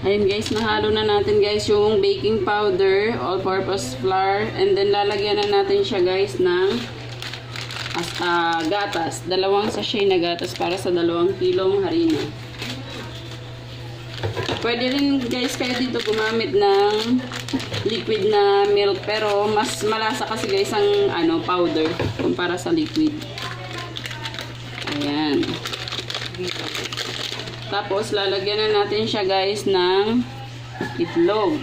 Ayun guys, nahalo na natin guys yung baking powder, all-purpose flour, and then lalagyan na natin siya guys ng gatas. 2 sachet na gatas para sa 2 kilong harina. Pwede rin guys kayo dito gumamit ng liquid na milk, pero mas malasa kasi guys ang powder kumpara sa liquid. Ayan. Tapos lalagyan na natin siya guys ng itlog.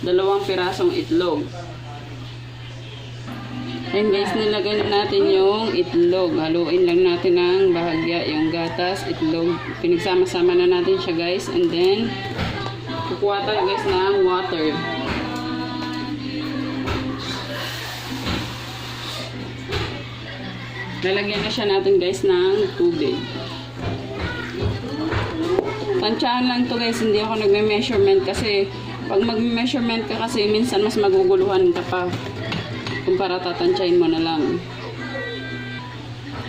2 pirasong itlog. Ayan guys, nilagay na natin yung itlog. Haluin lang natin ng bahagya yung gatas, itlog. Pinagsama-sama na natin siya guys. And then, kukuha tayo guys ng water. Lalagyan na siya natin guys ng tubig. Tansyahan lang to guys, hindi ako nagme-measurement kasi pag mag-measurement ka kasi minsan mas maguguluhan ka pa. Kumpara tatansyahin mo na lang.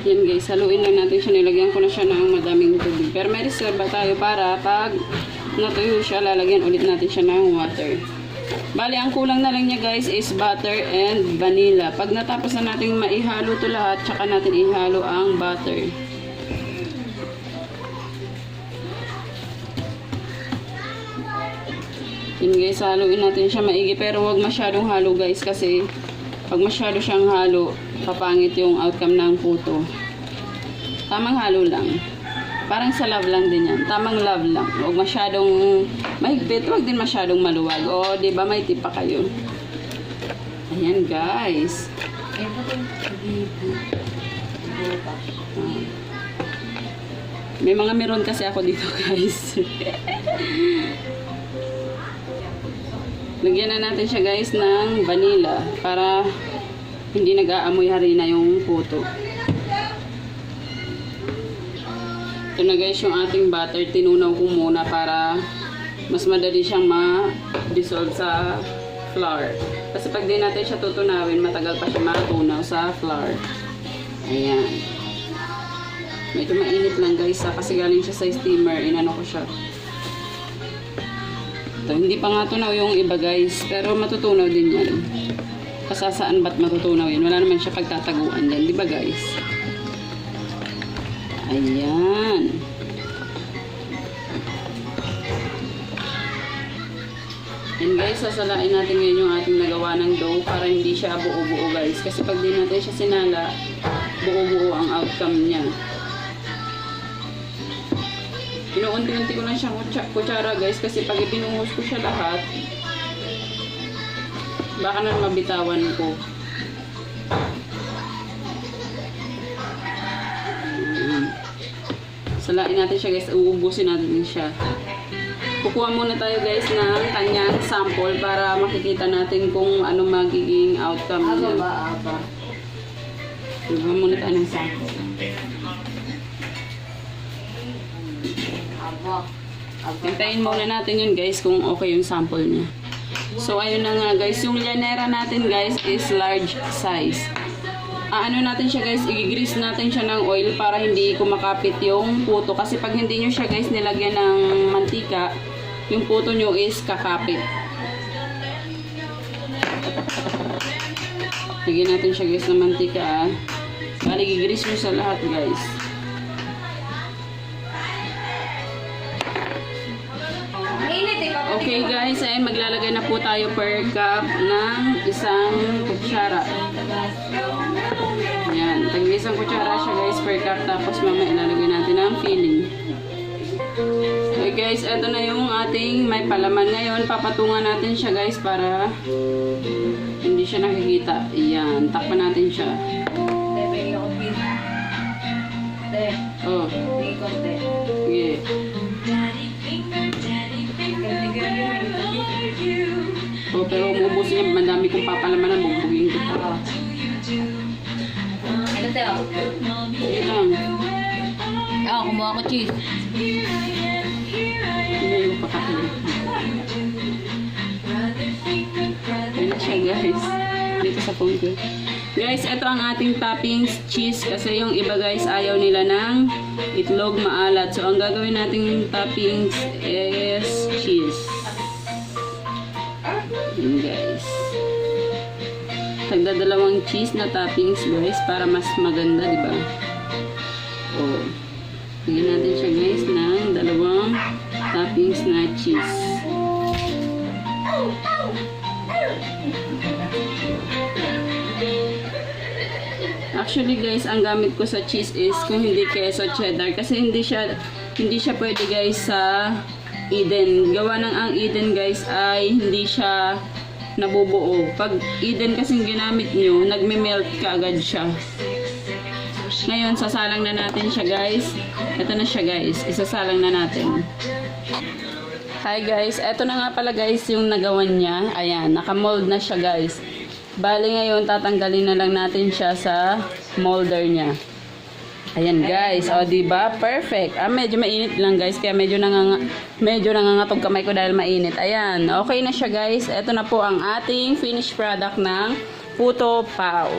Yan guys, haluin lang natin siya. Nilagyan ko na siya ng madaming tubig. Pero may reserva tayo para pag natuyo siya, lalagyan ulit natin siya ng water. Bali, ang kulang na lang niya guys is butter and vanilla. Pag natapos na natin maihalo to lahat, tsaka natin ihalo ang butter. Yan guys, haluin natin siya maigi. Pero wag masyadong halo guys kasi pag masyado siyang halo, papangit yung outcome ng puto. Tamang halo lang. Parang sa love lang din yan. Tamang love lang. Huwag masyadong mahigpit, huwag din masyadong maluwag. O, di ba may tip pa kayo? Ayan, guys. May mga meron kasi ako dito, guys. Lagyan na natin siya guys ng vanilla para hindi nag-aamoy harina yung puto. Ito na guys yung ating butter. Tinunaw ko muna para mas madali siyang ma-dissolve sa flour. Kasi pag di natin siya tutunawin, matagal pa siya matunaw sa flour. Ayan. Medyo mainit lang guys kasi galing siya sa steamer. Inano ko siya. Ito, hindi pa nga tunaw yung iba guys, pero matutunaw din yan. Kasasaan ba't matutunaw yan? Wala naman siya pagtataguan din, di ba guys? Ayan. And guys, sasalain natin ngayon yung ating nagawa ng dough para hindi siya buo-buo guys. Kasi pag di natin siya sinala, buo-buo ang outcome niya. Inuunti-unti ko lang siyang kutsara guys kasi pag ibinuhos ko siya lahat, baka na mabitawan ko. Salain natin siya guys, uubusin natin siya. Kukuha muna tayo guys ng kanyang sample para makikita natin kung ano magiging outcome niya. Kukuha muna tayo ng sample. Hintayin muna natin yun guys kung okay yung sample niya. So ayun na nga guys, yung llanera natin guys is large size. Ano natin siya guys, i-grease natin siya ng oil para hindi kumakapit yung puto. Kasi pag hindi nyo siya guys nilagyan ng mantika, yung puto nyo is kakapit. Lagyan natin siya guys ng mantika. Bali, i-grease nyo sa lahat guys. Okay guys, ay maglalagay na po tayo per cup ng 1 kutsara. Ayan, tag-1 kutsara siya guys per cup, tapos mamaya ilalagay natin ang filling. Okay guys, eto na yung ating may palaman ngayon. Papatungan natin siya guys para hindi siya nakikita. Ayan, takpan natin siya. Oh. Sige. Oh, pero umuubos niya, madami kong papalaman na bubugin ko pa. Ano tayo? Sige lang. Kumuha ko cheese. Hindi yung pakakili. Ayan siya guys. Dito sa phone ko. Guys, ito ang ating toppings cheese kasi yung iba guys ayaw nila ng itlog maalat. So, ang gagawin nating toppings is cheese. Yun guys. Tagdadalawang cheese na toppings guys para mas maganda, di ba? Oh. Lagyan natin siya guys ng dalawang toppings na cheese. Actually guys, ang gamit ko sa cheese is kung hindi queso cheddar kasi hindi siya pwede guys sa Eden. Gawa ng ang Eden guys ay hindi siya nabubuo. Pag Eden kasing ginamit nyo, nagme-melt ka agad siya. Ngayon, sasalang na natin siya guys. Ito na siya guys. Isasalang na natin. Hi guys. Ito na nga pala guys yung nagawan niya. Ayan, naka-mold na siya guys. Bali ngayon, tatanggalin na lang natin siya sa molder niya. Ayan guys. O, diba? Perfect. Medyo mainit lang guys. Kaya medyo nangangatog kamay ko dahil mainit. Ayan. Okay na siya guys. Ito na po ang ating finished product ng Puto Pao.